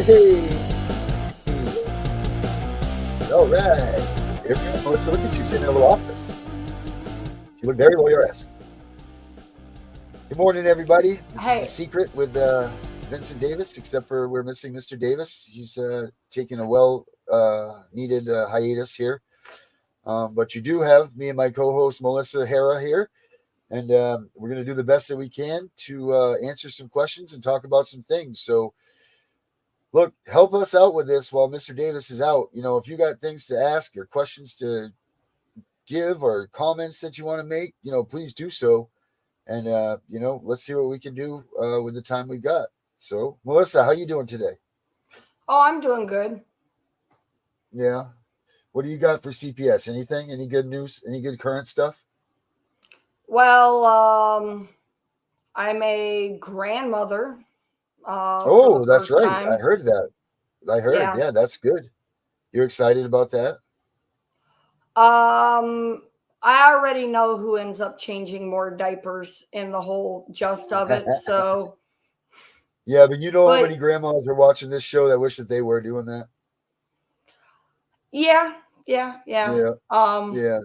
Hey, all right. Here we go. Melissa, look at you sitting in a little office. You look very loyal-esque. Good morning, everybody. This is The Hey, Secret with Vincent Davis, except for we're missing Mr. Davis. He's taking a well-needed hiatus here. But you do have me and my co-host, Melissa Hara, here. And we're going to do the best that we can to answer some questions and talk about some things. So, look, help us out with this while Mr. Davis is out. If you got things to ask or questions to give or comments that you want to make, please do so. And let's see what we can do with the time we've got. So, Melissa, how you doing today? oh, I'm doing good. Yeah. What do you got for CPS? Anything? Any good news? Any good current stuff? Well, I'm a grandmother for the Oh, that's first right. I time. heard that. I heard. Yeah. Yeah, that's good. You're excited about that? Um, I already know who ends up changing more diapers in the whole gist of it. So, Yeah, but you know how but many grandmas are watching this show that wish that they were doing that? yeah, yeah. Yeah, yeah.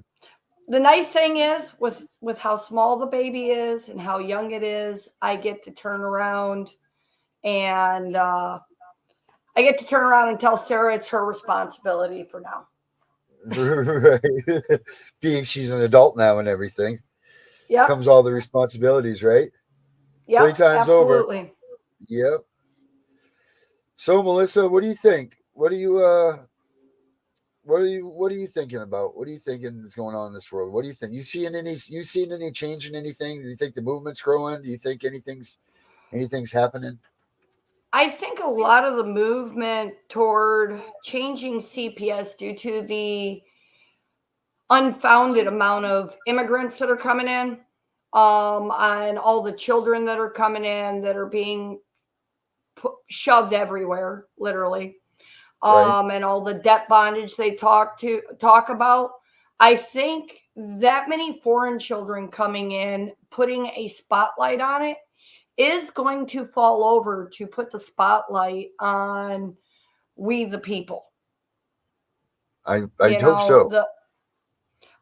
The nice thing is with how small the baby is and how young it is, I get to turn around and tell Sarah it's her responsibility for now. Right. Being she's an adult now and everything, Yep. comes all the responsibilities, right? Yep, Playtime's over. absolutely. Yep. So Melissa, what do you think? What are you thinking about? What are you thinking is going on in this world? What do you think? You seen any change in anything? Do you think the movement's growing? Do you think anything's happening? I think a lot of the movement toward changing CPS due to the unfounded amount of immigrants that are coming in, and all the children that are coming in that are being shoved everywhere, literally, Right? and all the debt bondage they talk about. I think that many foreign children coming in, putting a spotlight on it, is going to fall over to put the spotlight on we the people. I'd You hope know,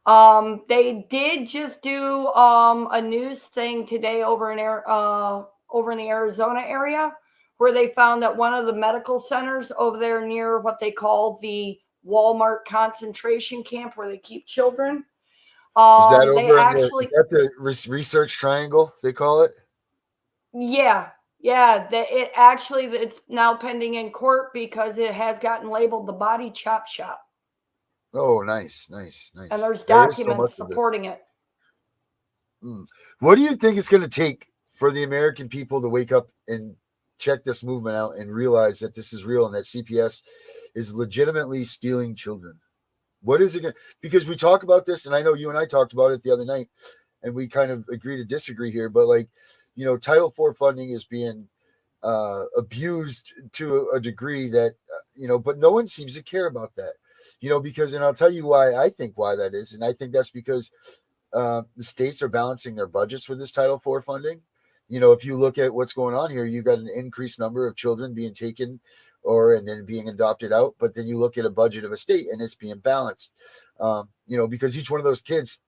so. they did just do a news thing today over in the Arizona area where they found that one of the medical centers over there near what they call the Walmart concentration camp where they keep children. Is that They over on is actually, that the research triangle they call it? yeah, yeah, it actually it's now pending in court because it has gotten labeled the body chop shop, Oh, nice, nice, and nice. there's There is so documents much of this. supporting it. Hmm. What do you think it's going to take for the American people to wake up and check this movement out and realize that this is real and that CPS is legitimately stealing children? What is it going to, because we talk about this, and I know you and I talked about it the other night, and we kind of agree to disagree here, but like, Title IV funding is being abused to a degree that, but no one seems to care about that, because, and I'll tell you why that is. And I think that's because the states are balancing their budgets with this Title IV funding. If you look at what's going on here, you've got an increased number of children being taken and then being adopted out. But then you look at a budget of a state and it's being balanced. Because each one of those kids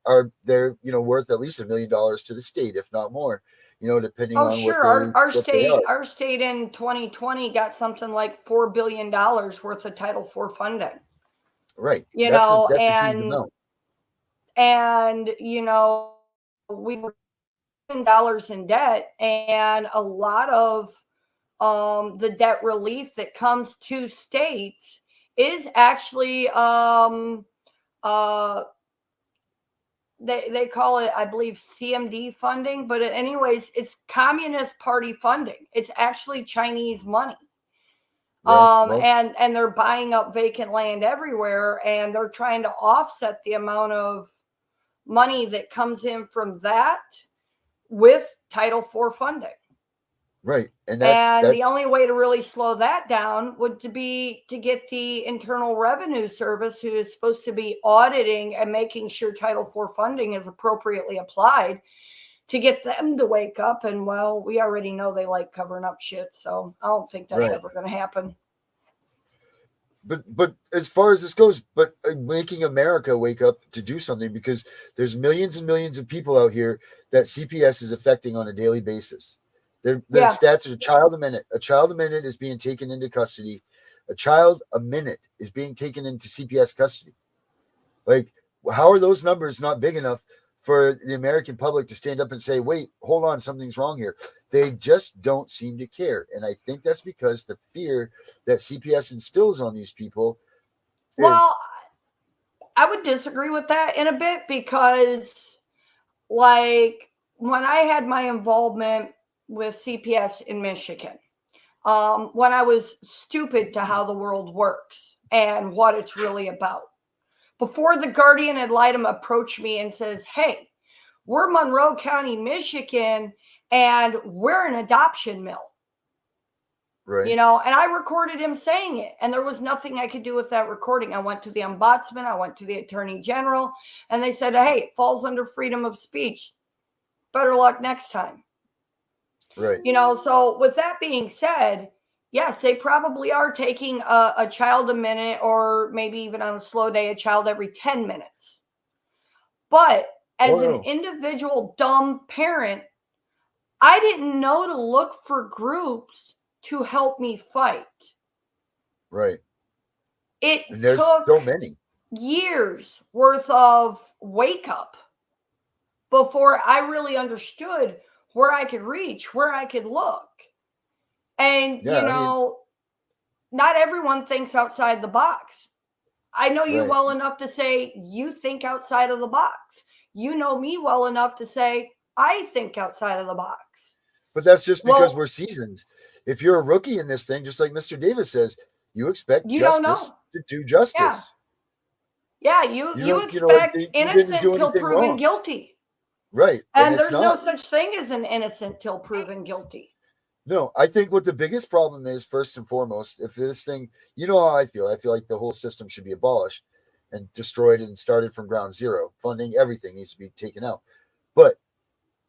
they're worth at least $1 million to the state, if not more. Depending Oh, on what sure. they are. Our state in 2020 got something like $4 billion worth of Title IV funding. Right. You That's a know, that's a huge amount. and we were dollars in debt, and a lot of the debt relief that comes to states is actually uh they call it, I believe, CMD funding, but anyways, it's Communist Party funding. It's actually Chinese money. Right. Well, And they're buying up vacant land everywhere, and they're trying to offset the amount of money that comes in from that with Title IV funding. right. And that's And the that's only way to really slow that down would to be to get the Internal Revenue Service, who is supposed to be auditing and making sure Title IV funding is appropriately applied, to get them to wake up. And well, we already know they like covering up shit, so I don't think that's right. ever going to happen. but as far as this goes, but making America wake up to do something, because there's millions and millions of people out here that CPS is affecting on a daily basis. The Yeah. stats are a child a minute. A child a minute is being taken into custody. A child a minute is being taken into CPS custody. Like, how are those numbers not big enough for the American public to stand up and say, wait, hold on, something's wrong here? They just don't seem to care. And I think that's because the fear that CPS instills on these people is. Well, I would disagree with that in a bit, because, like, when I had my involvement with CPS in Michigan, when I was stupid to how the world works and what it's really about, before the Guardian ad litem approached me and says, hey, we're Monroe County, Michigan, and we're an adoption mill. Right. You know, and I recorded him saying it, and there was nothing I could do with that recording. I went to the ombudsman, I went to the attorney general, and they said, hey, it falls under freedom of speech. Better luck next time. Right. You know, so with that being said, yes, they probably are taking a child a minute, or maybe even on a slow day, a child every 10 minutes. But as an individual dumb parent, I didn't know to look for groups to help me fight. Right. It And there's took so many years worth of wake up before I really understood where I could reach, where I could look. And, Yeah, you know, not everyone thinks outside the box. I know you right. well enough to say you think outside of the box. You know me well enough to say I think outside of the box. But that's just because Well, we're seasoned. If you're a rookie in this thing, just like Mr. Davis says, you expect you don't justice know. to do Yeah. justice. Yeah, You you don't, like expect you didn't innocent do till anything proven wrong. guilty. Right. And And it's there's no not. such thing as an innocent till proven guilty. No, I think what the biggest problem is, first and foremost, if this thing, you know how I feel. I feel like the whole system should be abolished and destroyed and started from ground zero. Funding, everything needs to be taken out. But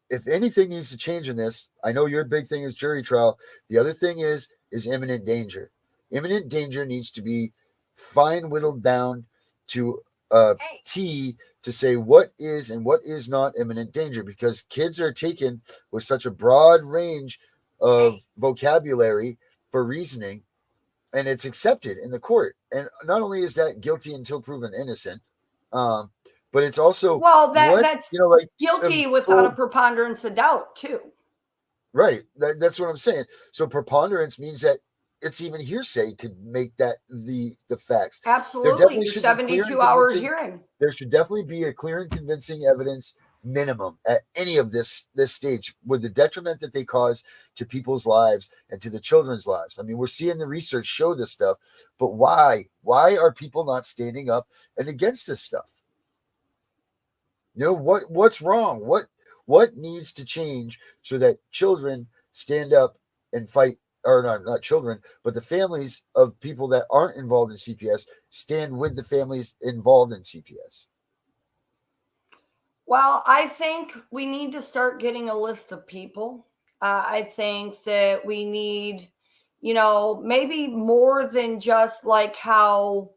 if anything needs to change in this, I know your big thing is jury trial. The other thing is imminent danger. Imminent danger needs to be fine whittled down to a T to say what is and what is not imminent danger, because kids are taken with such a broad range of vocabulary for reasoning, and it's accepted in the court. And not only is that guilty until proven innocent, but it's also that's like guilty without a preponderance of doubt too. Right. That's what I'm saying. So preponderance means that it's even hearsay could make that the facts. Absolutely. Your 72-hour hearing. There should definitely be a clear and convincing evidence minimum at any of this stage, with the detriment that they cause to people's lives and to the children's lives. I mean, we're seeing the research show this stuff, but why are people not standing up and against this stuff? You know, what's wrong? What needs to change so that children stand up and fight, or not children, but the families of people that aren't involved in CPS stand with the families involved in CPS? Well, I think we need to start getting a list of people. I think that we need, you know, maybe more than just like how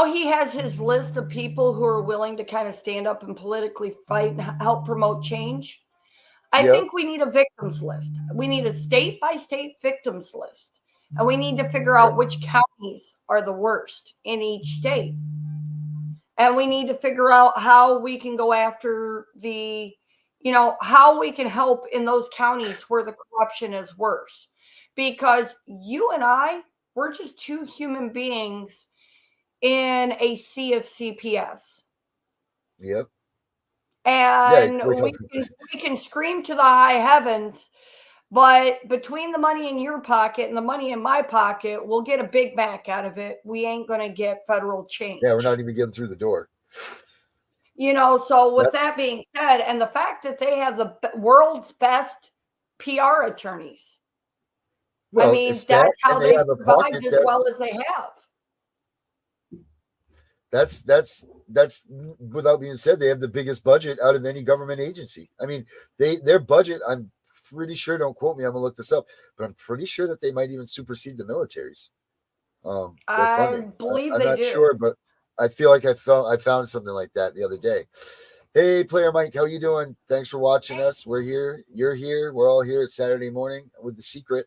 he has his list of people who are willing to kind of stand up and politically fight and help promote change. I think we need a victims list. We need a state by state victims list. And we need to figure out which counties are the worst in each state. And we need to figure out how we can go after how we can help in those counties where the corruption is worse. Because you and I, we're just two human beings in a sea of CPS. Yep. And we can scream to the high heavens, but between the money in your pocket and the money in my pocket, we'll get a Big Mac out of it. We ain't going to get federal change. Yeah, we're not even getting through the door. You know, so with that being said, and the fact that they have the world's best PR attorneys, well, I mean, that's how they survived as well as they have. That's without being said, they have the biggest budget out of any government agency. I mean, their budget, I'm pretty sure, don't quote me, I'm gonna look this up, but I'm pretty sure that they might even supersede the militaries. Their I funding. believe I'm they not do. sure, but I feel like I found something like that the other day. Hey, Player Mike, how you doing? Thanks for watching us. We're here. You're here. We're all here. It's Saturday morning with The Secret.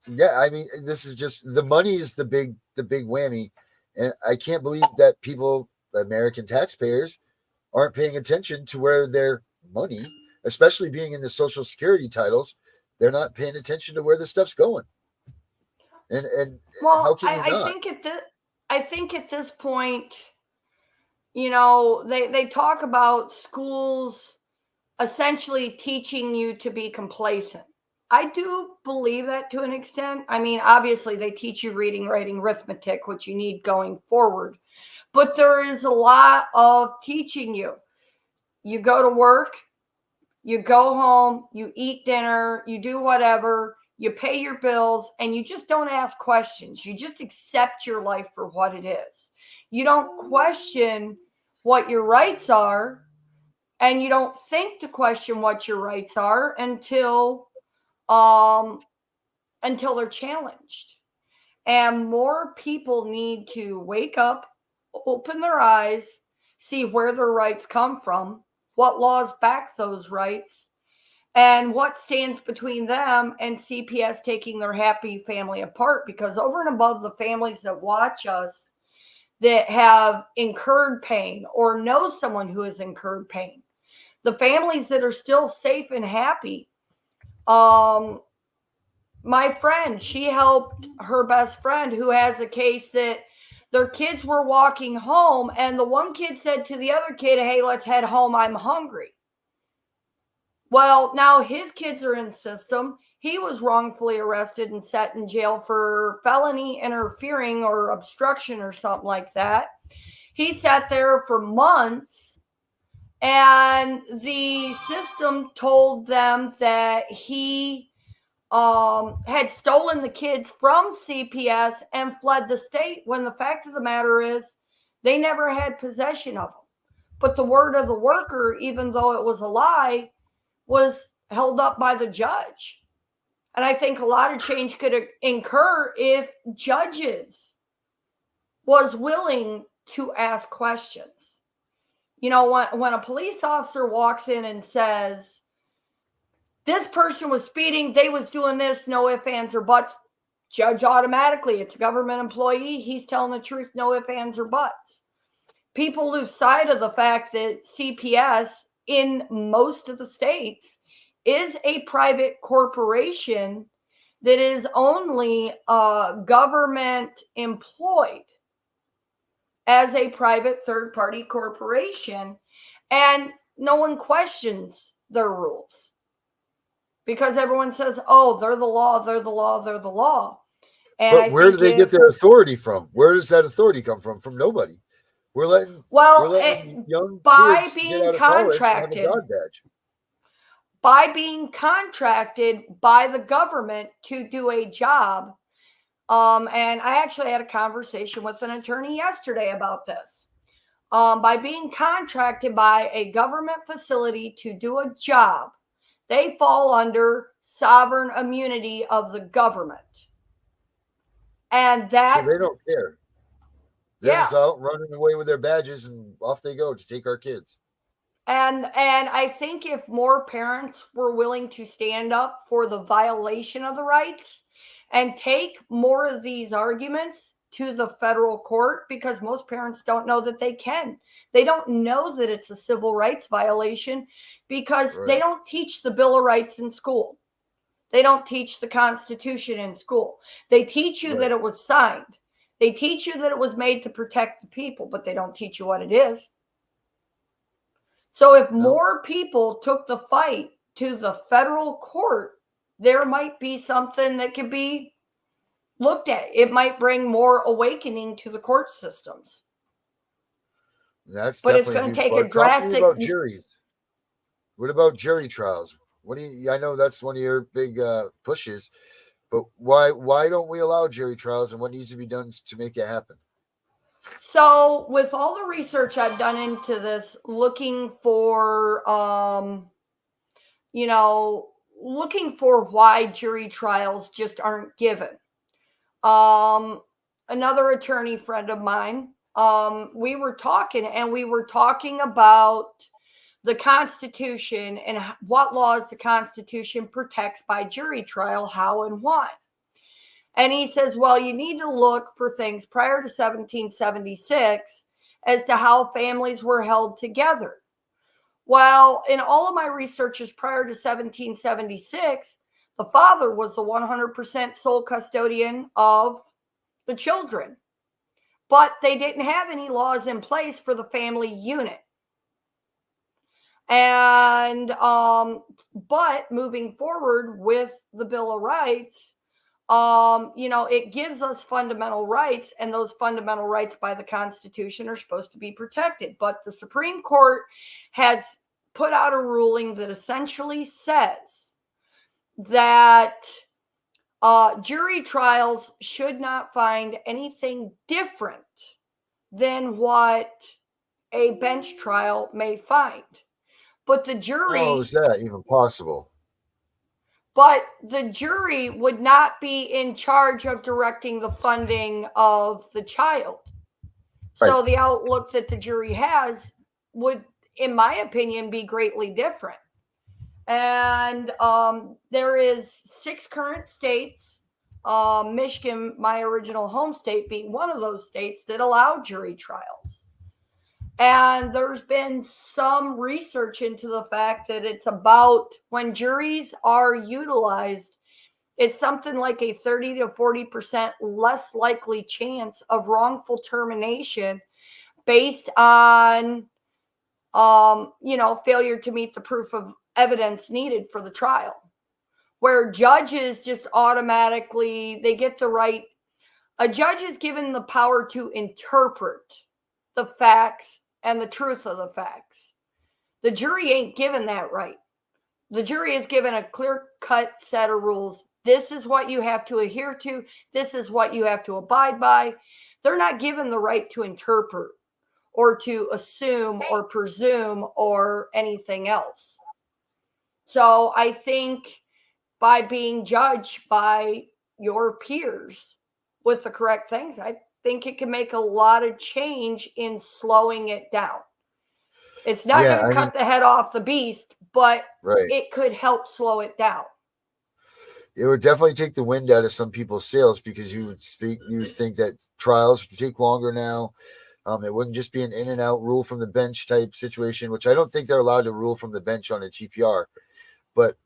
Yeah, I mean, this is just the money is the big whammy, and I can't believe that people, American taxpayers, aren't paying attention to where their money, especially being in the Social Security titles, they're not paying attention to where the stuff's going. And how Well, can you not? I think at this point, they talk about schools essentially teaching you to be complacent. I do believe that to an extent. I mean, obviously they teach you reading, writing, arithmetic, which you need going forward. But there is a lot of teaching you. You go to work, you go home, you eat dinner, you do whatever, you pay your bills, and you just don't ask questions. You just accept your life for what it is. You don't question what your rights are, and you don't think to question what your rights are until they're challenged. And more people need to wake up, open their eyes, see where their rights come from, what laws back those rights, and what stands between them and CPS taking their happy family apart. Because over and above the families that watch us that have incurred pain or know someone who has incurred pain, the families that are still safe and happy, my friend, she helped her best friend who has a case that their kids were walking home and the one kid said to the other kid, "Hey, let's head home. I'm hungry." Well, now his kids are in the system. He was wrongfully arrested and set in jail for felony interfering or obstruction or something like that. He sat there for months, and the system told them that he had stolen the kids from CPS and fled the state, when the fact of the matter is they never had possession of them. But the word of the worker, even though it was a lie, was held up by the judge. And I think a lot of change could incur if judges was willing to ask questions. When a police officer walks in and says, "This person was speeding, they was doing this, no ifs, ands, or buts," judge automatically, it's a government employee, he's telling the truth, no ifs, ands, or buts. People lose sight of the fact that CPS in most of the states is a private corporation that is only government employed as a private third-party corporation, and no one questions their rules. Because everyone says, "Oh, they're the law, they're the law, they're the law." And But where do they get their authority from? Where does that authority come from? From nobody. We're letting young kids get out of college and have a God badge. By being contracted by the government to do a job. And I actually had a conversation with an attorney yesterday about this. By being contracted by a government facility to do a job, they fall under sovereign immunity of the government. And that, so they don't care. They're just out running away with their badges and off they go to take our kids. And I think if more parents were willing to stand up for the violation of the rights and take more of these arguments to the federal court, because most parents don't know that they can. They don't know that it's a civil rights violation because they don't teach the Bill of Rights in school. They don't teach the Constitution in school. They teach you that it was signed. They teach you that it was made to protect the people, but they don't teach you what it is. So if more people took the fight to the federal court, there might be something that could be looked at. It might bring more awakening to the court systems. But it's going to take a drastic. Talk to me about juries. What about jury trials? I know that's one of your big pushes, but why don't we allow jury trials, and what needs to be done to make it happen? So with all the research I've done into this, looking for looking for why jury trials just aren't given. Another attorney friend of mine, we were talking about the Constitution and what laws the Constitution protects by jury trial, how and why. And he says, well, you need to look for things prior to 1776 as to how families were held together. Well, in all of my researches prior to 1776, the father was the 100% sole custodian of the children, but they didn't have any laws in place for the family unit. And but moving forward with the Bill of Rights, it gives us fundamental rights, and those fundamental rights by the Constitution are supposed to be protected. But the Supreme Court has put out a ruling that essentially says that jury trials should not find anything different than what a bench trial may find. But the jury... How is that even possible? But the jury would not be in charge of directing the funding of the child. So Right. the outlook that the jury has would, in my opinion, be greatly different. And there is 6 current states, Michigan, my original home state, being one of those states that allow jury trials. And there's been some research into the fact that it's about, when juries are utilized, it's something like a 30 to 40% less likely chance of wrongful termination based on, failure to meet the proof of evidence needed for the trial. Where judges just automatically, they get the right, a judge is given the power to interpret the facts and the truth of the facts. The jury ain't given that right. The jury is given a clear-cut set of rules. This is what you have to adhere to. This is what you have to abide by. They're not given the right to interpret or to assume or presume or anything else. So I think by being judged by your peers with the correct things, I think it can make a lot of change in slowing it down. It's not going to cut the head off the beast, but it could help slow it down. It would definitely take the wind out of some people's sails, because you would think that trials would take longer now. It wouldn't just be an in and out rule from the bench type situation, which I don't think they're allowed to rule from the bench on a TPR. But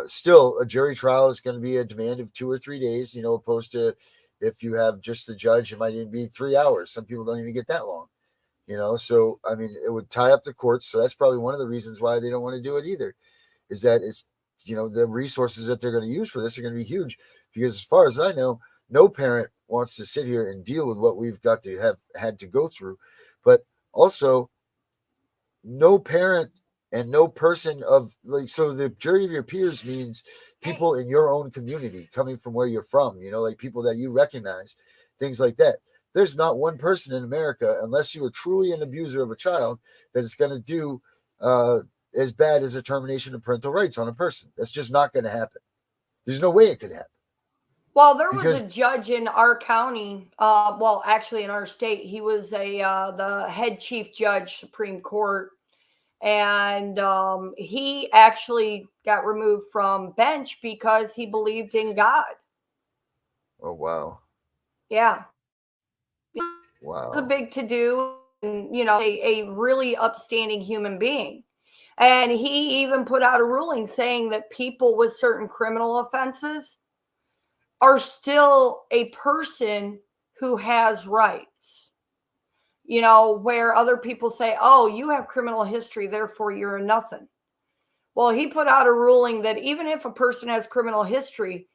still, a jury trial is going to be a demand of 2 or 3 days, opposed to if you have just the judge, it might even be 3 hours. Some people don't even get that long, So, I mean, it would tie up the courts. So that's probably one of the reasons why they don't want to do it either, is that it's, the resources that they're going to use for this are going to be huge. Because as far as I know, no parent wants to sit here and deal with what we've got to have had to go through. But also, no parent and no person of, like, so the jury of your peers means people in your own community coming from where you're from, like people that you recognize, things like that. There's not one person in America, unless you are truly an abuser of a child, that is going to do as bad as a termination of parental rights on a person. That's just not going to happen. There's no way it could happen. Well, there was a judge in our county, actually in our state. He was the head chief judge, Supreme Court. And he actually got removed from bench because he believed in God. Oh, wow. Yeah. Wow. It was a big to-do, and, a really upstanding human being. And he even put out a ruling saying that people with certain criminal offenses are still a person who has rights. Where other people say, oh, you have criminal history, therefore you're a nothing. Well, he put out a ruling that even if a person has criminal history,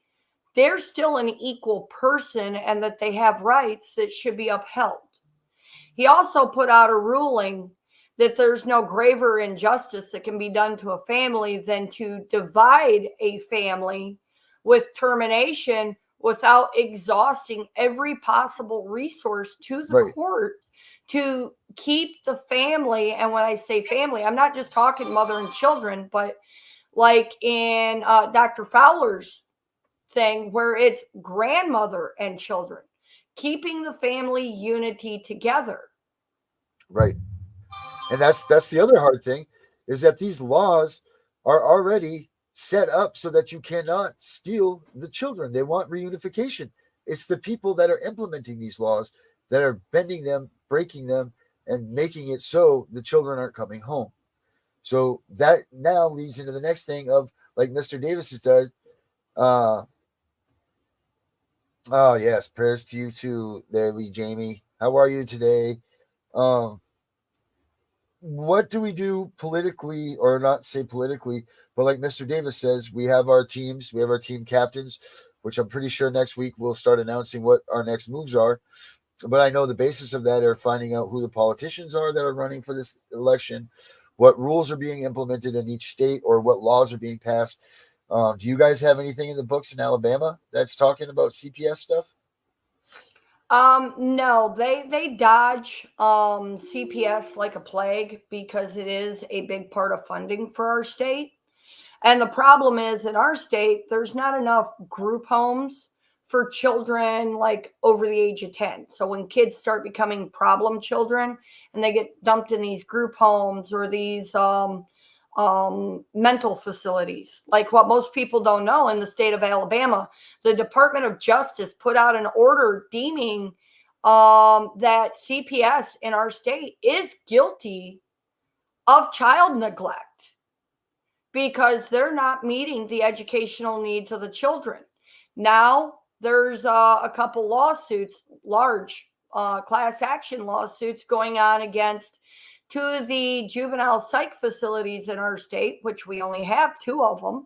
they're still an equal person and that they have rights that should be upheld. He also put out a ruling that there's no graver injustice that can be done to a family than to divide a family with termination without exhausting every possible resource to the court to keep the family. And when I say family, I'm not just talking mother and children, but like in Dr. Fowler's thing, where it's grandmother and children, keeping the family unity together. Right. And that's the other hard thing, is that these laws are already set up so that you cannot steal the children. They want reunification. It's the people that are implementing these laws that are bending them, breaking them, and making it so the children aren't coming home. So that now leads into the next thing of, like Mr. Davis has done. Uh, oh yes, prayers to you too, there, Lee Jamie. How are you today? Um, what do we do politically, or not say politically, but like Mr. Davis says, we have our teams, we have our team captains, which I'm pretty sure next week we'll start announcing what our next moves are. But I know the basis of that are finding out who the politicians are that are running for this election, what rules are being implemented in each state, or what laws are being passed. Do you guys have anything in the books in Alabama that's talking about CPS stuff? No, they dodge CPS like a plague because it is a big part of funding for our state. And the problem is, in our state, there's not enough group homes for children like over the age of 10. So when kids start becoming problem children and they get dumped in these group homes or these mental facilities, like what most people don't know, in the state of Alabama, the Department of Justice put out an order deeming that CPS in our state is guilty of child neglect because they're not meeting the educational needs of the children. Now, there's a couple lawsuits, large class action lawsuits going on against two of the juvenile psych facilities in our state, which we only have two of them.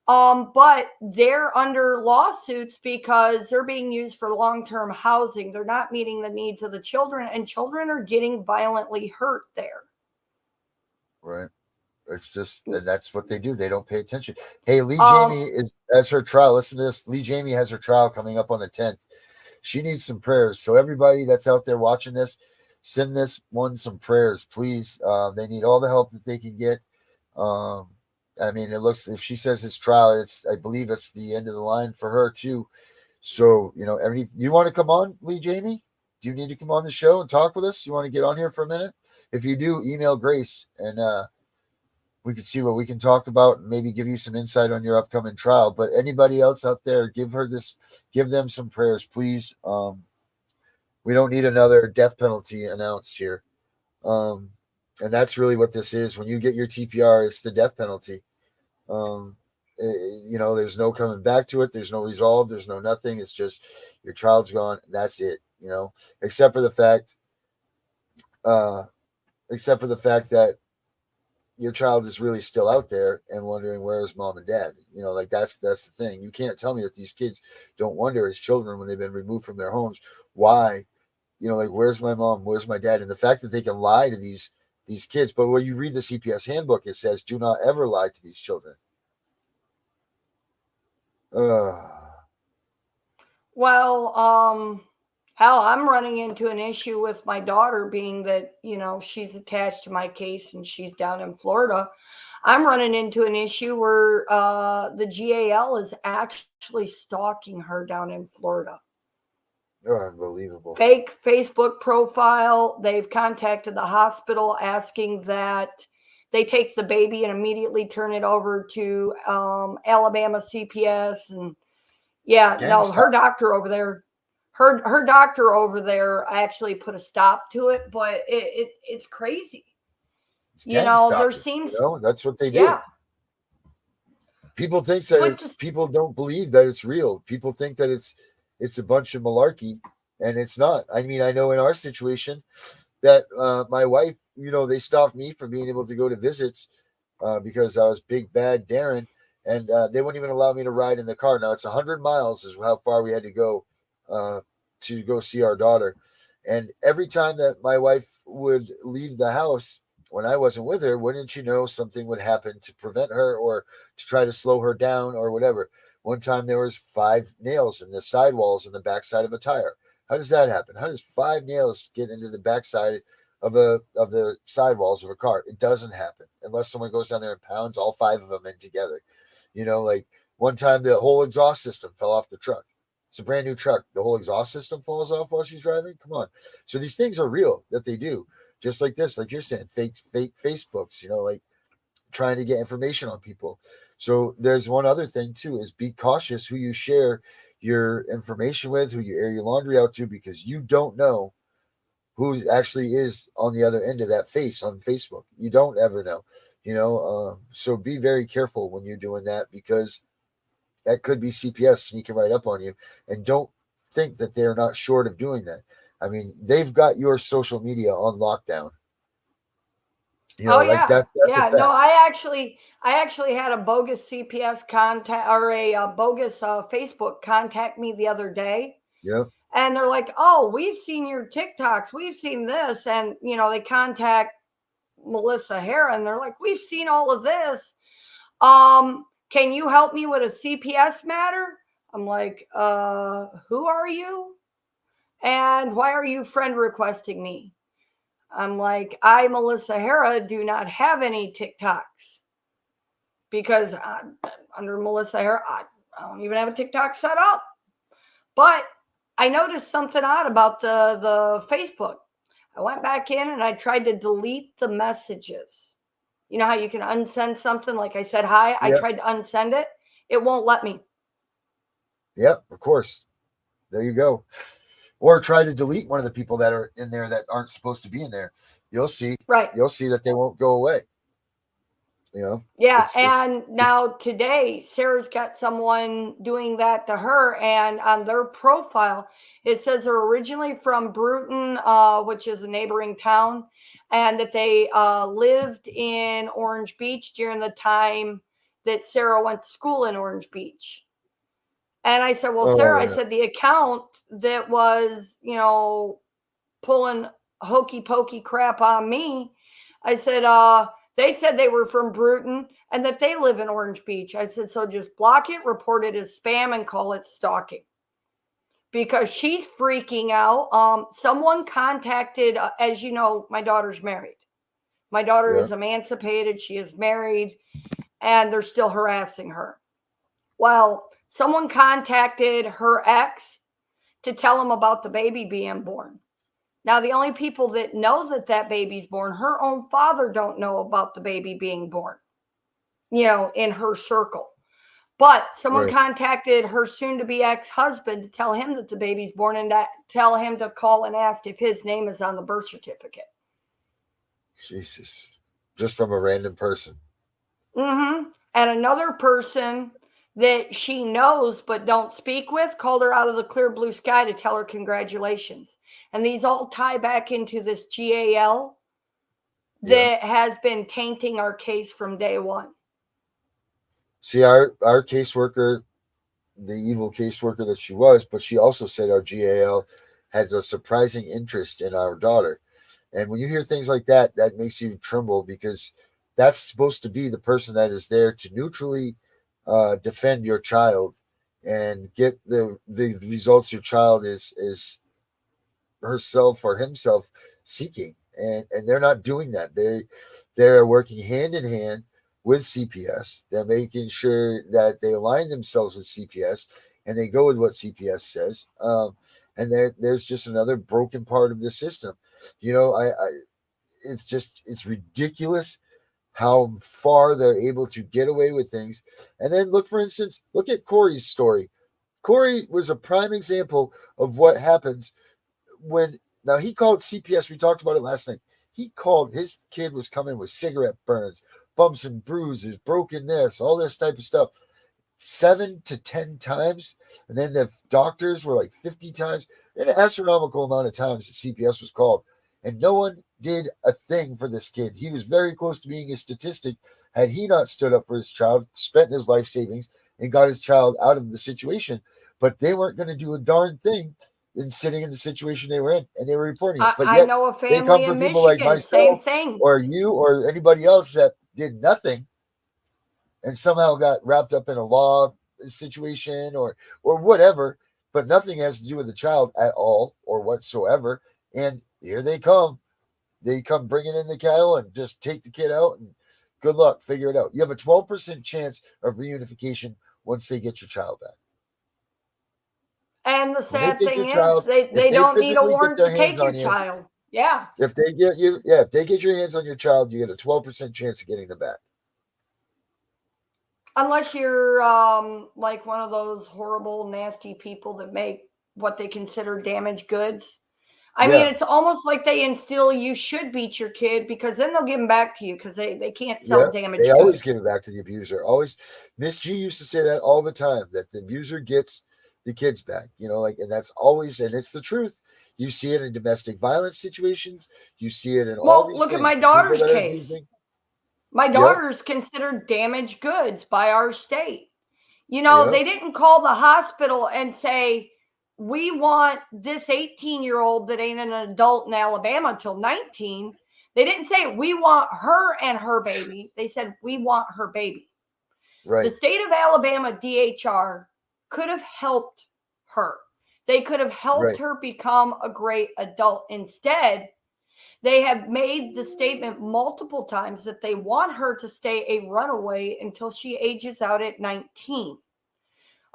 But they're under lawsuits because they're being used for long-term housing. They're not meeting the needs of the children, and children are getting violently hurt there. Right. It's just that's what they do. They don't pay attention. Hey, Lee Jamie is as her trial. Listen to this. Lee Jamie has her trial coming up on the 10th. She needs some prayers. So everybody that's out there watching this, send this one some prayers, please. They need all the help that they can get. I mean, it looks, if she says it's trial, I believe it's the end of the line for her too. So, you want to come on, Lee Jamie? Do you need to come on the show and talk with us? You want to get on here for a minute? If you do, email Grace and we can see what we can talk about and maybe give you some insight on your upcoming trial. But anybody else out there, give them some prayers, please. We don't need another death penalty announced here. And that's really what this is. When you get your TPR, it's the death penalty. There's no coming back to it. There's no resolve. There's no nothing. It's just your child's gone. That's it, except for the fact that your child is really still out there and wondering where's mom and dad. That's the thing. You can't tell me that these kids don't wonder as children when they've been removed from their homes, why, where's my mom, where's my dad? And the fact that they can lie to these kids. But when you read the CPS handbook, it says do not ever lie to these children. Well, hell, I'm running into an issue with my daughter, being that, she's attached to my case and she's down in Florida. I'm running into an issue where the GAL is actually stalking her down in Florida. Unbelievable. Fake Facebook profile. They've contacted the hospital asking that they take the baby and immediately turn it over to Alabama CPS. And her doctor over there, her doctor over there actually put a stop to it, but it's crazy. There seems that's what they do. Yeah. People think that people don't believe that it's real. People think that it's a bunch of malarkey, and it's not. I mean, I know in our situation that my wife, they stopped me from being able to go to visits because I was big bad Darren, and they wouldn't even allow me to ride in the car. Now it's 100 miles is how far we had to go see our daughter. And every time that my wife would leave the house when I wasn't with her, wouldn't you know, something would happen to prevent her or to try to slow her down or whatever. One time there was 5 nails in the sidewalls in the backside of a tire. How does that happen? How does 5 nails get into the backside of the sidewalls of a car. It doesn't happen unless someone goes down there and pounds all 5 of them in together. Like one time the whole exhaust system fell off the truck. It's a brand new truck. The whole exhaust system falls off while she's driving. Come on. So these things are real that they do. Just like this, like you're saying, fake Facebooks, like trying to get information on people. So there's one other thing too, is be cautious who you share your information with, who you air your laundry out to, because you don't know who actually is on the other end of that face on Facebook. You don't ever know, so be very careful when you're doing that, because that could be CPS sneaking right up on you. And don't think that they're not short of doing that. I mean, they've got your social media on lockdown. Like that's a fact. No, I actually had a bogus CPS contact, or a bogus Facebook contact me the other day. Yep. And they're like, "Oh, we've seen your TikToks, we've seen this," and they contact Melissa Hara, and they're like, "We've seen all of this. Can you help me with a CPS matter?" I'm like, "Who are you? And why are you friend requesting me?" I'm like, "I, Melissa Hara, do not have any TikToks, because under Melissa Hara, I don't even have a TikTok set up." But I noticed something odd about the Facebook. I went back in and I tried to delete the messages. You know how you can unsend something? Like I said, hi, Yep. I tried to unsend it. It won't let me. Yep, of course. There you go. Or try to delete one of the people that are in there that aren't supposed to be in there. You'll see. Right. You'll see that they won't go away. Yeah. Now today, Sarah's got someone doing that to her. And on their profile, it says they're originally from Bruton, which is a neighboring town, and that they lived in Orange Beach during the time that Sarah went to school in Orange Beach. And I said, "Well, Sarah," I said, "the account that was, pulling hokey pokey crap on me," I said, "they said they were from Bruton and that they live in Orange Beach." I said, "So just block it, report it as spam, and call it stalking." Because she's freaking out. Someone contacted, as you know, my daughter's married. My daughter is emancipated. She is married, and they're still harassing her. Well, someone contacted her ex to tell him about the baby being born. Now, the only people that know that baby's born, her own father don't know about the baby being born, in her circle. But someone contacted her soon-to-be ex-husband to tell him that the baby's born, and to tell him to call and ask if his name is on the birth certificate. Jesus. Just from a random person. Mm-hmm. And another person that she knows but don't speak with called her out of the clear blue sky to tell her congratulations. And these all tie back into this GAL that has been tainting our case from day one. See, our caseworker, the evil caseworker that she was, but she also said our GAL had a surprising interest in our daughter. And when you hear things like that, that makes you tremble, because that's supposed to be the person that is there to neutrally defend your child and get the results your child is herself or himself seeking. And they're not doing that. They're working hand in hand with CPS. They're making sure that they align themselves with CPS and they go with what CPS says. And there's just another broken part of the system. It's ridiculous how far they're able to get away with things. And then look at Corey's story. Corey was a prime example of what happens now he called CPS. We talked about it last night. He called, his kid was coming with cigarette burns, bumps and bruises, broken this, all this type of stuff, 7 to 10 times. And then the doctors were like 50 times. An astronomical amount of times that CPS was called. And no one did a thing for this kid. He was very close to being a statistic had he not stood up for his child, spent his life savings, and got his child out of the situation. But they weren't going to do a darn thing in sitting in the situation they were in, and they were reporting it. But yet, I know a family they come in from Michigan, people like myself, same thing, or you, or anybody else that did nothing, and somehow got wrapped up in a law situation or whatever. But nothing has to do with the child at all or whatsoever. And here they come, they come bringing in the cattle and just take the kid out, and good luck, figure it out. You have a 12% chance of reunification once they get your child back. And the When they sad take your thing is, child, if they they don't need a physically get warrant their to hands take your on you, child. Yeah. if they get you, yeah, if they get your hands on your child, you get a 12% chance of getting them back. Unless you're like one of those horrible, nasty people that make what they consider damaged goods. I mean, Yeah. it's almost like they instill you should beat your kid because then they'll give them back to you because they can't Yeah, sell they damaged always goods. give it back to the abuser. Always, Miss G used to say that all the time, that the abuser gets the kids back. You know, like, and that's always, and it's the truth. You see it in domestic violence situations. You see it in all Well, these look at things. my The people daughter's that are case. abusing. My Yep, daughter's considered damaged goods by our state. You know, yep, they didn't call the hospital and say, we want this 18-year-old that ain't an adult in Alabama until 19. They didn't say, we want her and her baby. They said, we want her baby. The right, state of Alabama DHR could have helped her. They could have helped right, her become a great adult. Instead, they have made the statement multiple times that they want her to stay a runaway until she ages out at 19.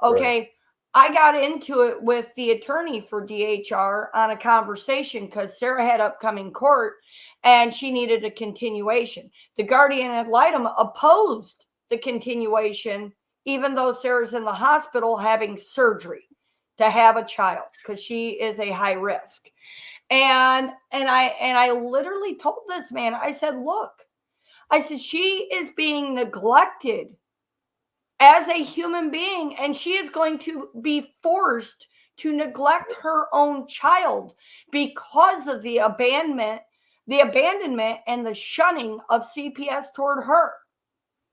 right. Okay. I got into it with the attorney for DHR on a conversation because Sarah had upcoming court and she needed a continuation. The guardian ad litem opposed the continuation, even though Sarah's in the hospital having surgery to have a child because she is a high risk. And I literally told this man, I said, look, I said, she is being neglected as a human being, and she is going to be forced to neglect her own child because of the abandonment and the shunning of CPS toward her.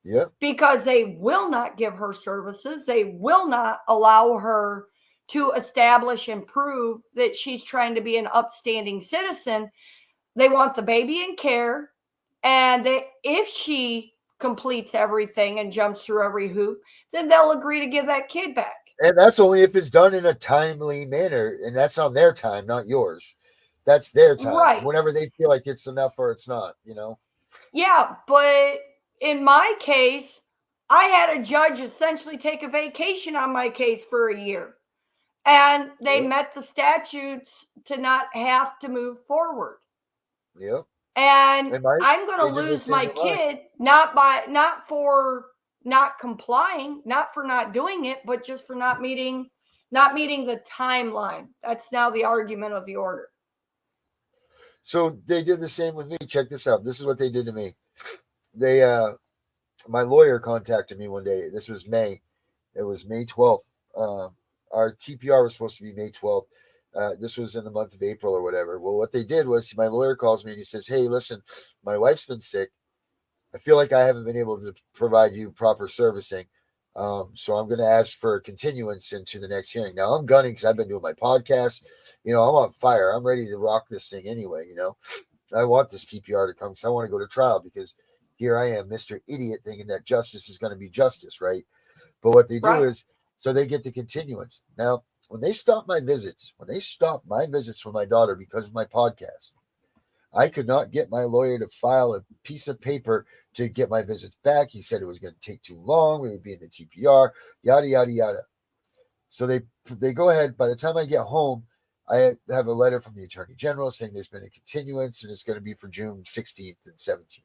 Yep, Because they will not give her services, they will not allow her to establish and prove that she's trying to be an upstanding citizen. They want the baby in care, and if she completes everything and jumps through every hoop, then they'll agree to give that kid back. and that's only if it's done in a timely manner, and that's on their time, not yours. That's their time. Right. Whenever they feel like it's enough or it's not, you know. Yeah, but in my case, I had a judge essentially take a vacation on my case for a year. And they Yep, met the statutes to not have to move forward. yep. And And my I'm going to they did the lose same my with mine. kid not for not complying, not for not doing it, but just for not meeting the timeline. That's now the argument of the order. So they did the same with me. Check this out. This is what they did to me. They My lawyer contacted me one day. This was May. It was May 12th. Our TPR was supposed to be May 12th. This was in the month of April or whatever. Well, what they did was my lawyer calls me and he says, "Hey, listen, my wife's been sick. I feel like I haven't been able to provide you proper servicing. So I'm going to ask for a continuance into the next hearing." Now I'm gunning because I've been doing my podcast. You know, I'm on fire. I'm ready to rock this thing anyway. You know, I want this TPR to come because I want to go to trial because here I am, Mr. Idiot, thinking that justice is going to be justice, right? But what they do Right. is, so they get the continuance. Now, when they stop my visits for my daughter because of my podcast, I could not get my lawyer to file a piece of paper to get my visits back. He said it was going to take too long. We would be in the TPR, yada, yada, yada. So they go ahead. By the time I get home, I have a letter from the Attorney General saying there's been a continuance and it's going to be for June 16th and 17th.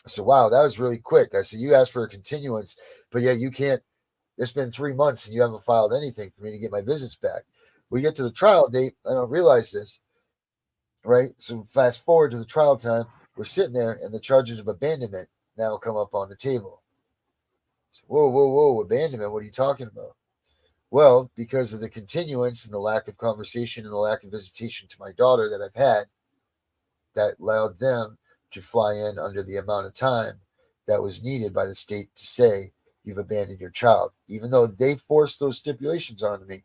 I said, wow, that was really quick. I said, you asked for a continuance, but yeah, you can't. It's been 3 months and you haven't filed anything for me to get my visits back. We get to the trial date. I don't realize this, right? So fast forward to the trial time. We're sitting there and the charges of abandonment now come up on the table. So, whoa, whoa, whoa, abandonment. What are you talking about? Well, because of the continuance and the lack of conversation and the lack of visitation to my daughter that I've had, that allowed them to fly in under the amount of time that was needed by the state to say you've abandoned your child. Even though they forced those stipulations onto me,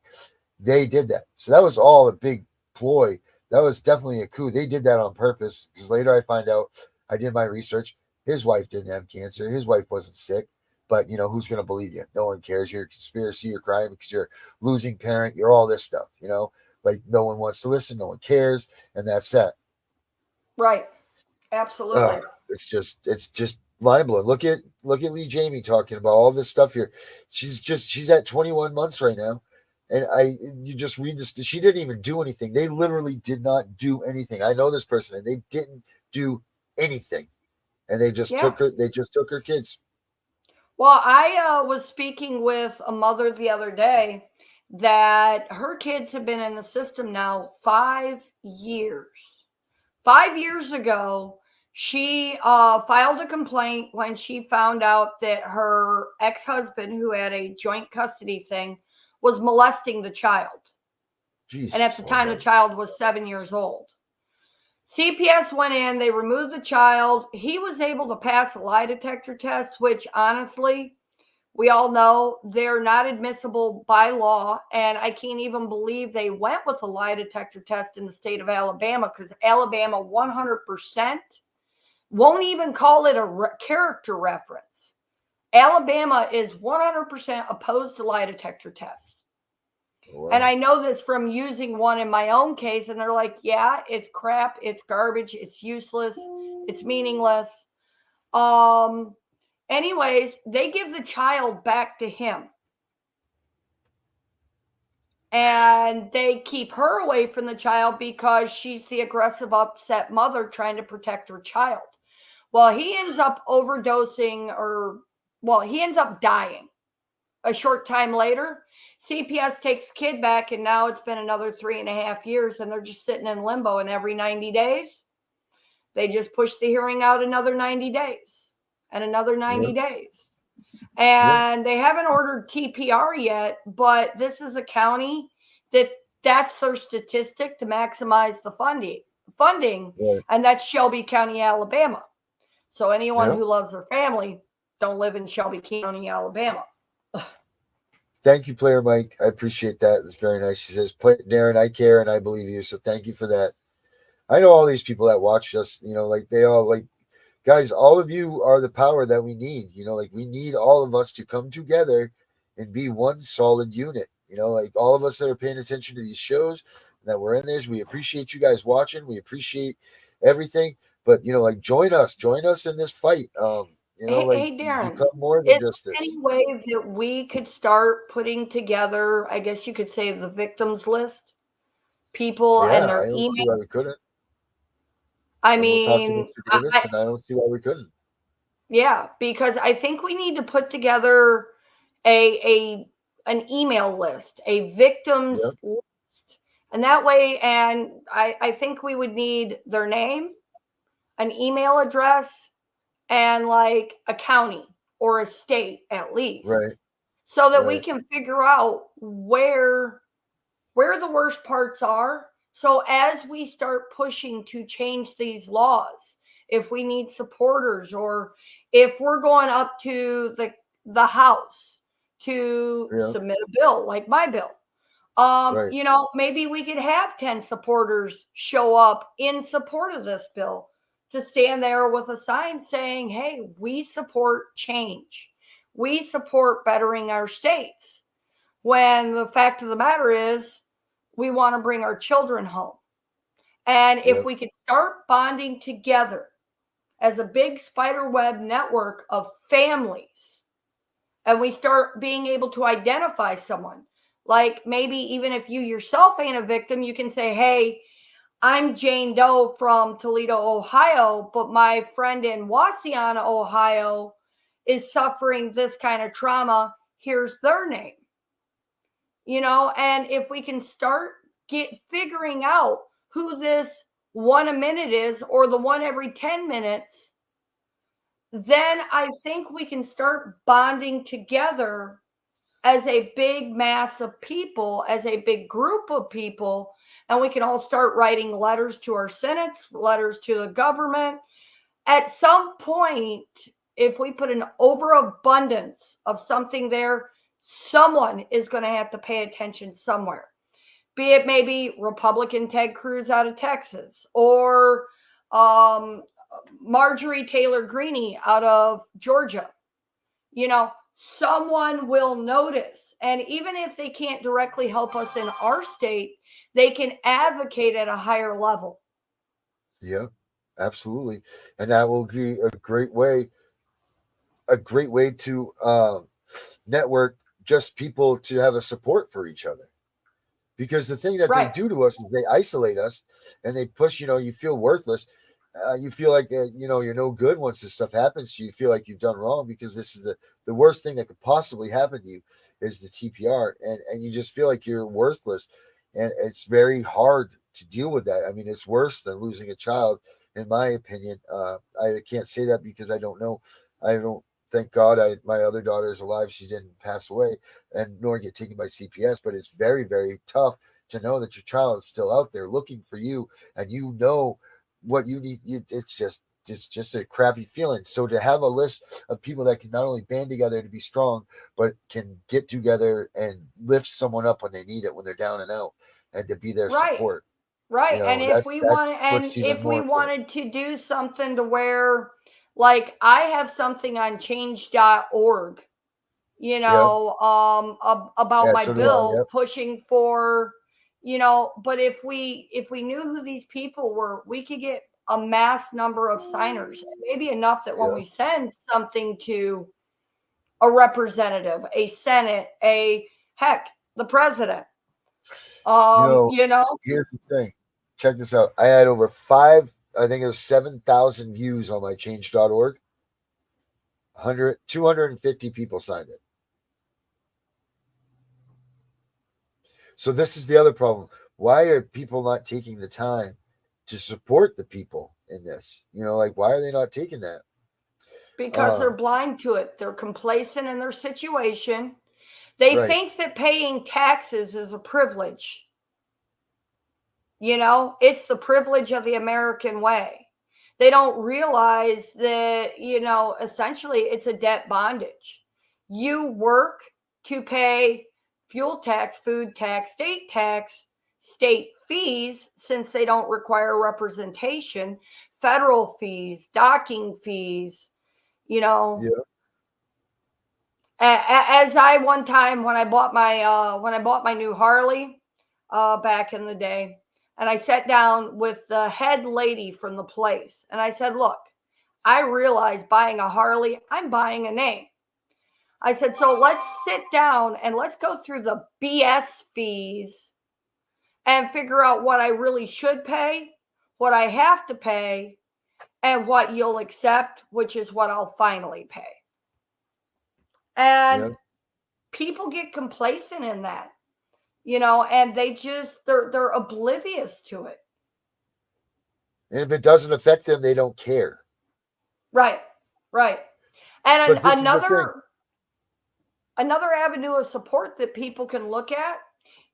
they did that. So that was all a big ploy. That was definitely a coup. They did that on purpose because later I find out, I did my research. His wife didn't have cancer. His wife wasn't sick. But, you know, who's going to believe you? No one cares. You're a conspiracy. You're crying because you're a losing parent. You're all this stuff, you know? Like, no one wants to listen. No one cares. And that's that. Right. Absolutely. It's just mind blowing. Look at Lee Jamie talking about all this stuff here. She's at 21 months right now. And you just read this. She didn't even do anything. They literally did not do anything. I know this person, and they didn't do anything. And they just Yeah. took her. They just took her kids. Well, I was speaking with a mother the other day that her kids have been in the system now 5 years. 5 years ago, she filed a complaint when she found out that her ex husband, who had a joint custody thing, was molesting the child. And at Jesus the time, the Almighty. child was 7 years old. CPS went in, they removed the child. He was able to pass a lie detector test, which honestly, we all know they're not admissible by law. And I can't even believe they went with a lie detector test in the state of Alabama, because Alabama 100% won't even call it a character reference. Alabama is 100% opposed to lie detector tests. Oh, And wow. I know this from using one in my own case. And they're like, yeah, it's crap. It's garbage. It's useless. It's meaningless. Anyways, they give the child back to him. And they keep her away from the child because she's the aggressive, upset mother trying to protect her child. Well, he ends up overdosing, he ends up dying a short time later. CPS takes kid back, and now it's been another 3.5 years, and they're just sitting in limbo. And every 90 days, they just push the hearing out another 90 days and another 90 Yep. days. Yep. And they haven't ordered TPR yet, but this is a county that's their statistic to maximize the funding, Right. and that's Shelby County, Alabama. So anyone Yep. who loves their family, don't live in Shelby County, Alabama. Thank you, Player Mike. I appreciate that. It's very nice. He says, Darren, I care and I believe you. So thank you for that. I know all these people that watch us, like they all like, guys, all of you are the power that we need. Like we need all of us to come together and be one solid unit. Like all of us that are paying attention to these shows that we're in this, we appreciate you guys watching. We appreciate everything. But like join us in this fight. Like Hey, Darren, become more than is just there any this. way that we could start putting together, I guess you could say, the victims list, people Yeah, and I their don't see email? why we couldn't. I And we'll talk to mean, Mr. Davis, and I don't see why we couldn't. yeah, because I think we need to put together a an email list, a victims Yep. list. And that way, and I think we would need their name, an email address, and like a county or a state at least, Right. so that we Right. can figure out where the worst parts are. So as we start pushing to change these laws, if we need supporters, or if we're going up to the house to Yeah. submit a bill like my bill, Right. maybe we could have 10 supporters show up in support of this bill, to stand there with a sign saying, hey, we support change, we support bettering our states, when the fact of the matter is we want to bring our children home. And if Yep. we could start bonding together as a big spider web network of families, and we start being able to identify someone, like maybe even if you yourself ain't a victim, you can say, hey, I'm Jane Doe from Toledo, Ohio, but my friend in Waseon, Ohio is suffering this kind of trauma. Here's their name. And if we can start figuring out who this one a minute is, or the one every 10 minutes, then I think we can start bonding together as a big mass of people, as a big group of people, and we can all start writing letters to our senates, letters to the government. At some point, if we put an overabundance of something there, someone is going to have to pay attention somewhere. Be it maybe Republican Ted Cruz out of Texas, or Marjorie Taylor Greene out of Georgia. Someone will notice. And even if they can't directly help us in our state, they can advocate at a higher level. Yep. Absolutely. And that will be a great way to network just people to have a support for each other. Because the thing that they Right. do to us is they isolate us and they push, you feel worthless. You feel like, you're no good once this stuff happens to you. You feel like you've done wrong because this is the worst thing that could possibly happen to you is the TPR. And you just feel like you're worthless. And it's very hard to deal with that. I mean, it's worse than losing a child, in my opinion. I can't say that because I don't know. I don't, thank God, my other daughter is alive. She didn't pass away and nor get taken by CPS, but it's very, very tough to know that your child is still out there looking for you and what you need. It's just a crappy feeling. So to have a list of people that can not only band together to be strong, but can get together and lift someone up when they need it, when they're down and out, and to be their Right. support, Right. And that's what's even if we more important. wanted to do something to where, like, I have something on change.org, Yeah, about yeah. my So do I. bill Yep. pushing for, but if we knew who these people were, we could get a mass number of signers, maybe enough that when Yeah. we send something to a representative, a senate, a heck, the president, You know, you know, here's the thing. Check this out. I had over five, I think it was 7,000 views on my change.org. 250 people signed it. So this is the other problem. Why are people not taking the time to support the people in this? Like, why are they not taking that? because they're Um, blind to it. They're complacent in their situation. They right. think that paying taxes is a privilege. It's the privilege of the American way. They don't realize that, essentially it's a debt bondage. You work to pay fuel tax, food tax, state fees, since they don't require representation, federal fees, docking fees, you know, Yeah. as I one time when I bought my new Harley back in the day, and I sat down with the head lady from the place, and I said, "Look, I realize buying a Harley, I'm buying a name." I said, "So let's sit down and let's go through the BS fees and figure out what I really should pay, what I have to pay, and what you'll accept, which is what I'll finally pay." Yeah. And people get complacent in that, and they're oblivious to it. And if it doesn't affect them, they don't care. Right. Right. And But this is the thing. another avenue of support that people can look at,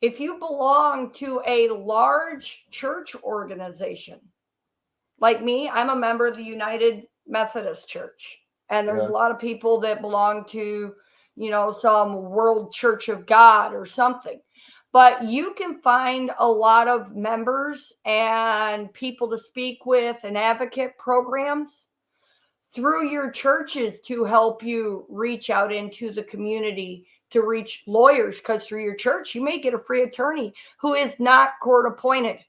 if you belong to a large church organization, like me, I'm a member of the United Methodist Church, and there's a Yeah. lot of people that belong to, some World Church of God or something. But you can find a lot of members and people to speak with and advocate programs through your churches to help you reach out into the community to reach lawyers, because through your church you may get a free attorney who is not court appointed,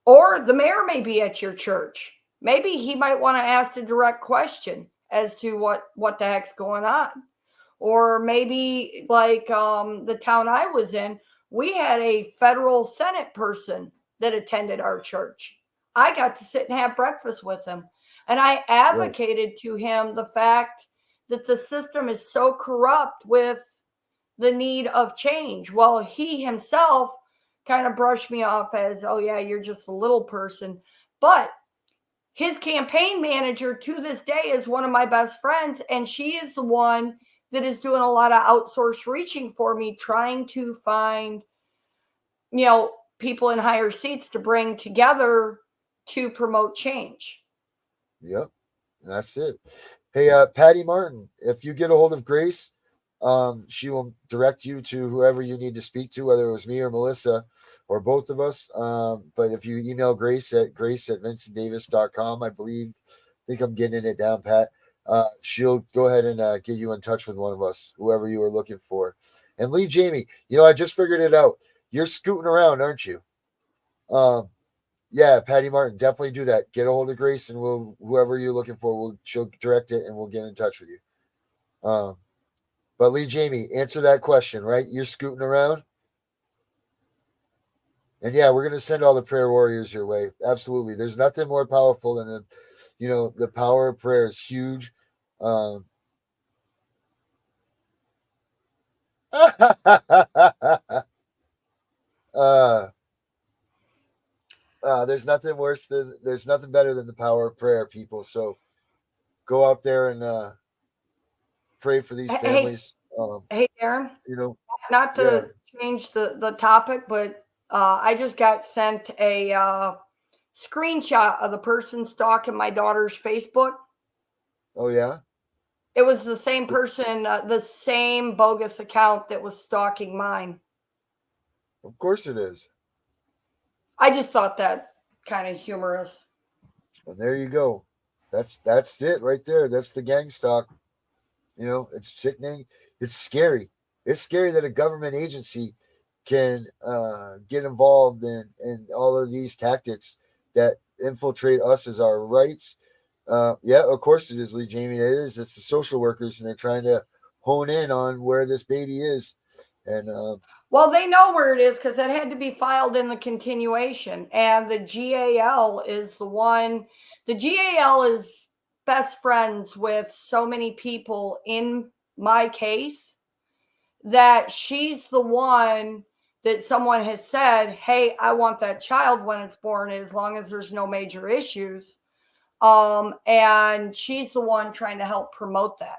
or the mayor may be at your church. Maybe he might want to ask a direct question as to what the heck's going on. Or maybe, like, the town I was in, we had a federal Senate person that attended our church. I got to sit and have breakfast with him, and I Right. advocated to him the fact that the system is so corrupt with the need of change. Well, he himself kind of brushed me off as, "Oh yeah, you're just a little person." But his campaign manager to this day is one of my best friends, and she is the one that is doing a lot of outsourced reaching for me, trying to find, people in higher seats to bring together to promote change. Yep. That's it. Hey, Patty Martin, if you get a hold of Grace, she will direct you to whoever you need to speak to, whether it was me or Melissa or both of us. But if you email grace@vincentdavis.com, I think I'm getting it down, Pat. She'll go ahead and get you in touch with one of us, whoever you were looking for. And Lee Jamie, I just figured it out. You're scooting around, aren't you? Um, Yeah, Patty Martin, definitely do that. Get a hold of Grace, and whoever you're looking for, she'll direct it, and we'll get in touch with you. But Lee Jamie, answer that question, right? You're scooting around. And yeah, we're gonna send all the prayer warriors your way. Absolutely. There's nothing more powerful than the power of prayer is huge. There's nothing better than the power of prayer, people. So go out there and pray for these families. Hey, Darren. Not yeah. to change the topic, but I just got sent a screenshot of the person stalking my daughter's Facebook. Oh yeah. It was the same person, the same bogus account that was stalking mine. Of course it is. I just thought that kind of humorous. Well, there you go. That's it right there. That's the gang stalk. It's sickening. It's scary. It's scary that a government agency can get involved in all of these tactics that infiltrate us as our rights. Yeah, of course it is, Lee Jamie. It is. It's the social workers, and they're trying to hone in on where this baby is. And well, they know where it is because it had to be filed in the continuation. And the GAL is the one. The GAL is best friends with so many people in my case that she's the one that someone has said, hey, I want that child when it's born, as long as there's no major issues. And she's the one trying to help promote that.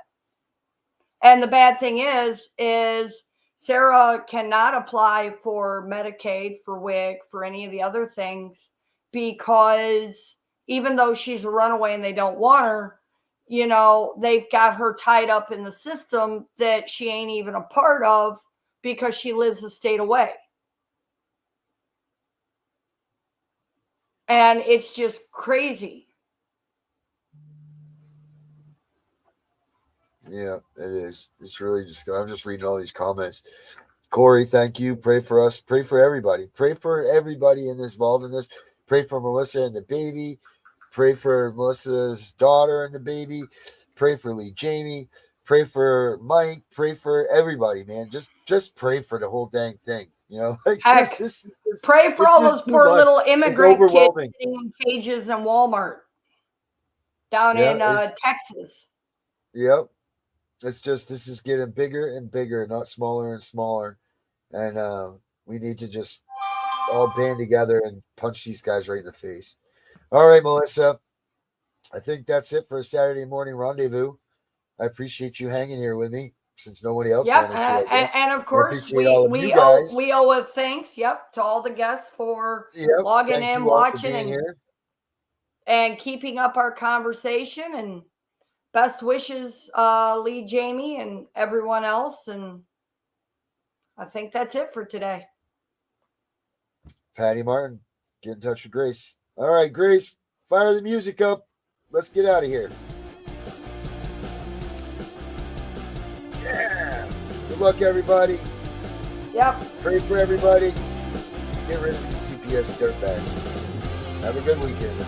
And the bad thing is Sarah cannot apply for Medicaid, for WIC, for any of the other things, because even though she's a runaway and they don't want her, they've got her tied up in the system that she ain't even a part of because she lives a state away. And it's just crazy. Yeah, it is. It's really just, I'm just reading all these comments. Corey, thank you. Pray for us. Pray for everybody. Pray for everybody involved in this. Pray for Melissa and the baby. Pray for Melissa's daughter and the baby. Pray for Lee Jamie. Pray for Mike. Pray for everybody, man. Just pray for the whole dang thing. Pray for all those poor little immigrant kids sitting in cages in Walmart down in Texas. Yep. This is getting bigger and bigger, not smaller and smaller. And we need to just all band together and punch these guys right in the face. All right, Melissa. I think that's it for a Saturday morning rendezvous. I appreciate you hanging here with me since nobody else wanted to. And of course, we owe a thanks, to all the guests for logging in, watching, and keeping up our conversation. And best wishes, Lee Jamie and everyone else. And I think that's it for today. Patty Martin, get in touch with Grace. All right, Grace, fire the music up. Let's get out of here. Yeah. Good luck, everybody. Yep. Pray for everybody. Get rid of these CPS dirtbags. Have a good weekend.